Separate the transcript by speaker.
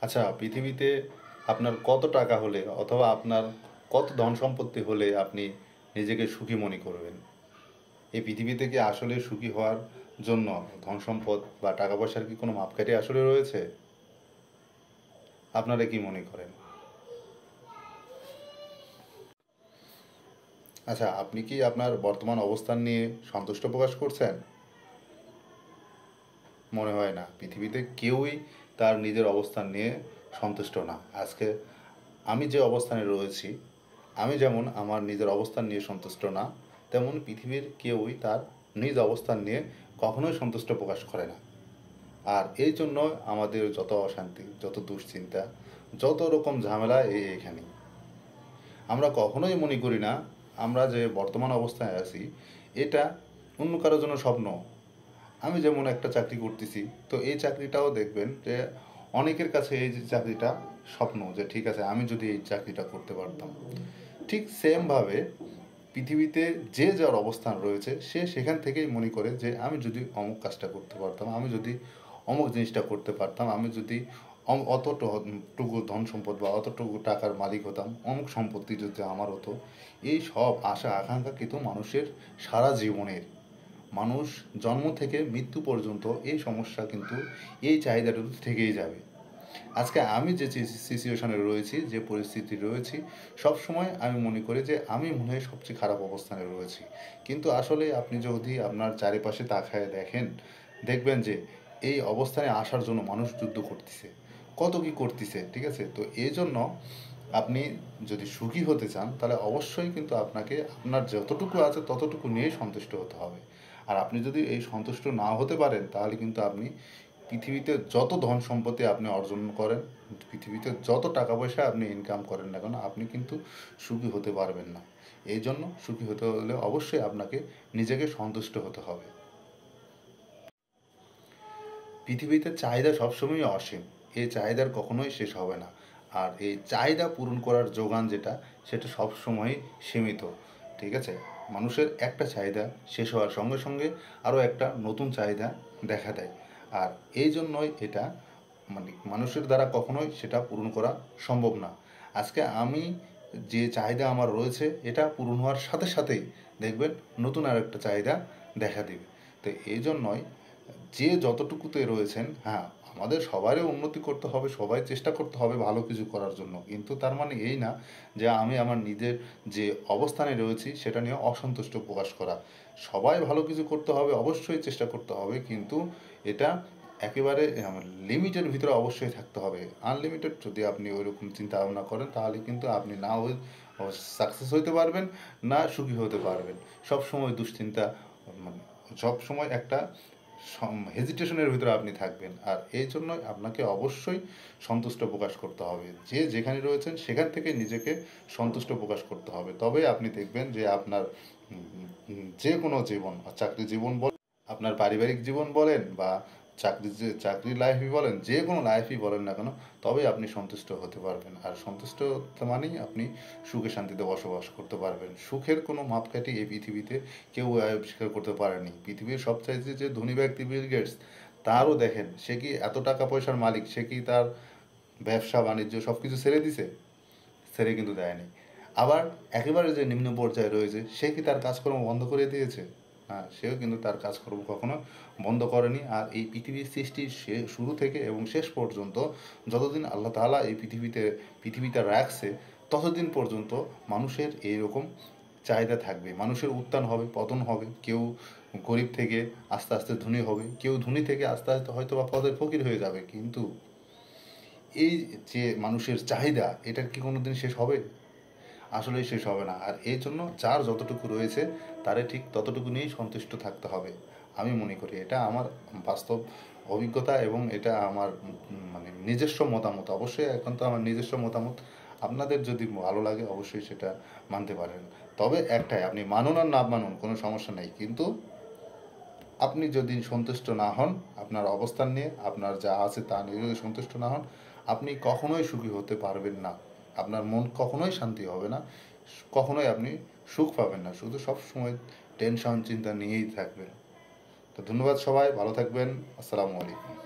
Speaker 1: আচ্ছা, পৃথিবীতে আপনার কত টাকা হলে অথবা আপনার কত ধন সম্পত্তি হলে আপনি নিজেকে সুখী মনে করবেন? এই পৃথিবীতে কি আসলে সুখী হওয়ার জন্য ধন সম্পদ বা টাকা পয়সার কি কোনো মাপকাঠি আসলে রয়েছে? আপনারা কি মনে করেন? আচ্ছা, আপনি কি আপনার বর্তমান অবস্থান নিয়ে সন্তুষ্ট প্রকাশ করছেন? মনে হয় না। পৃথিবীতে কেউই তার নিজের অবস্থান নিয়ে সন্তুষ্ট না। আজকে আমি যে অবস্থানে রয়েছি, আমি যেমন আমার নিজের অবস্থান নিয়ে সন্তুষ্ট না, তেমন পৃথিবীর কেউই তার নিজ অবস্থান নিয়ে কখনোই সন্তুষ্ট প্রকাশ করে না। আর এই জন্য আমাদের যত অশান্তি, যত দুশ্চিন্তা, যত রকম ঝামেলা এইখানেই। আমরা কখনোই মনে করি না আমরা যে বর্তমান অবস্থায় আছি এটা অন্য কারোর জন্য স্বপ্ন। আমি যেমন একটা চাকরি করতেছি, তো এই চাকরিটাও দেখবেন যে অনেকের কাছে এই যে চাকরিটা স্বপ্ন, যে ঠিক আছে আমি যদি এই চাকরিটা করতে পারতাম। ঠিক সেমভাবে পৃথিবীতে যে যার অবস্থান রয়েছে সে সেখান থেকেই মনে করে যে আমি যদি অমুক কাজটা করতে পারতাম, আমি যদি অমুক জিনিসটা করতে পারতাম, আমি যদি অতটুকু ধন সম্পদ বা অতটুকু টাকার মালিক হতাম, অমুক সম্পত্তি যদি আমার হতো। এই সব আশা আকাঙ্ক্ষা কিন্তু মানুষের সারা জীবনের, মানুষ জন্ম থেকে মৃত্যু পর্যন্ত এই সমস্যা কিন্তু এই চাহিদাটা থেকেই যাবে। আজকে আমি যে সিচুয়েশনে রয়েছি, যে পরিস্থিতি রয়েছি, সব সময় আমি মনে করি যে আমি মনে হয় সবচেয়ে খারাপ অবস্থানে রয়েছি। কিন্তু আসলে আপনি যদি আপনার চারিপাশে তাকায় দেখেন, দেখবেন যে এই অবস্থানে আসার জন্য মানুষ যুদ্ধ করতেছে, কত কি করতেছে, ঠিক আছে? তো এই জন্য আপনি যদি সুখী হতে চান তাহলে অবশ্যই কিন্তু আপনাকে আপনার যতটুকু আছে ততটুকু নিয়েই সন্তুষ্ট হতে হবে। আর আপনি যদি এই সন্তুষ্ট না হতে পারেন তাহলে কিন্তু আপনি পৃথিবীতে যত ধন সম্পত্তি আপনি অর্জন করেন, পৃথিবীতে যত টাকা পয়সা আপনি ইনকাম করেন না কেন, আপনি কিন্তু সুখী হতে পারবেন না। এই জন্য সুখী হতে হলে অবশ্যই আপনাকে নিজেকে সন্তুষ্ট হতে হবে। পৃথিবীতে চাহিদা সবসময়ই অসীম, এই চাহিদার কখনোই শেষ হবে না। আর এই চাহিদা পূরণ করার যোগান যেটা, সেটা সবসময়ই সীমিত, ঠিক আছে? মানুষের একটা চাহিদা শেষ হওয়ার সঙ্গে সঙ্গে আরও একটা নতুন চাহিদা দেখা দেয়। আর এই জন্যই এটা মানে মানুষের দ্বারা কখনোই সেটা পূরণ করা সম্ভব না। আজকে আমি যে চাহিদা আমার রয়েছে এটা পূরণ হওয়ার সাথে সাথেই দেখবেন নতুন আর একটা চাহিদা দেখা দেবে। তো এই জন্যই যে যতটুকুতে রয়েছেন, হ্যাঁ, আমাদের সবারই উন্নতি করতে হবে, সবাই চেষ্টা করতে হবে ভালো কিছু করার জন্য, কিন্তু তার মানে এই না যে আমি আমার নিজের যে অবস্থানে রয়েছি সেটা নিয়ে অসন্তুষ্ট প্রকাশ করা। সবাই ভালো কিছু করতে হবে, অবশ্যই চেষ্টা করতে হবে, কিন্তু এটা একেবারে লিমিটের ভিতরে অবশ্যই থাকতে হবে। আনলিমিটেড যদি আপনি ওইরকম চিন্তা ভাবনা করেন তাহলে কিন্তু আপনি না সাকসেস হইতে পারবেন, না সুখী হতে পারবেন। সব সময় দুশ্চিন্তা, মানে সব সময় একটা হেজিটেশনের ভিতরে আপনি থাকবেন। আর এই জন্য আপনাকে অবশ্যই সন্তুষ্ট প্রকাশ করতে হবে, যে যেখানে রয়েছেন সেখান থেকে নিজেকে সন্তুষ্ট প্রকাশ করতে হবে। তবে আপনি দেখবেন যে আপনার যে কোনো জীবন, চাকরি জীবন বলেন, আপনার পারিবারিক জীবন বলেন, বা চাকরির লাইফই বলেন, যে কোনো লাইফই বলেন না কেন, তবে আপনি সন্তুষ্ট হতে পারবেন। আর সন্তুষ্ট মানেই আপনি সুখে শান্তিতে বসবাস করতে পারবেন। সুখের কোনো মাপকাঠি এই পৃথিবীতে কেউ আবিষ্কার করতে পারেনি। পৃথিবীর সবচাইতে যে ধনী ব্যক্তি বিল গেটস, তারও দেখেন সে কি এত টাকা পয়সার মালিক, সে কি তার ব্যবসা বাণিজ্য সব কিছু ছেড়ে দিছে? ছেড়ে কিন্তু দেয়নি। আবার একেবারে যে নিম্ন পর্যায়ে রয়েছে সে কি তার কাজকর্ম বন্ধ করে দিয়েছে? হ্যাঁ, সেও কিন্তু তার কাজকর্ম কখনো বন্ধ করেনি। আর এই পৃথিবীর সৃষ্টির শুরু থেকে এবং শেষ পর্যন্ত যতদিন আল্লাহ তাআলা এই পৃথিবীতে রাখছে, ততদিন পর্যন্ত মানুষের এইরকম চাহিদা থাকবে। মানুষের উত্থান হবে, পতন হবে। কেউ গরিব থেকে আস্তে আস্তে ধনী হবে, কেউ ধনী থেকে আস্তে আস্তে হয়তো বা পথের ফকির হয়ে যাবে। কিন্তু এই যে মানুষের চাহিদা, এটার কি কোনো দিন শেষ হবে? আসলেই শেষ হবে না। আর এই জন্য যার যতটুকু রয়েছে তারে ঠিক ততটুকু নিয়েই সন্তুষ্ট থাকতে হবে। আমি মনে করি এটা আমার বাস্তব অভিজ্ঞতা এবং এটা আমার মানে নিজস্ব মতামত। অবশ্যই এখন তো আমার নিজস্ব মতামত, আপনাদের যদি ভালো লাগে অবশ্যই সেটা মানতে পারেন। তবে একটাই, আপনি মানুন আর না মানুন কোনো সমস্যা নেই, কিন্তু আপনি যদি সন্তুষ্ট না হন আপনার অবস্থান নিয়ে, আপনার যা আছে তা নিয়ে যদি সন্তুষ্ট না হন, আপনি কখনোই সুখী হতে পারবেন না। আপনার মন কখনোই শান্তি হবে না, কখনোই আপনি সুখ পাবেন না, শুধু সব সময় টেনশন চিন্তা নিয়েই থাকবেন। তো ধন্যবাদ, সবাই ভালো থাকবেন। আসসালামু আলাইকুম।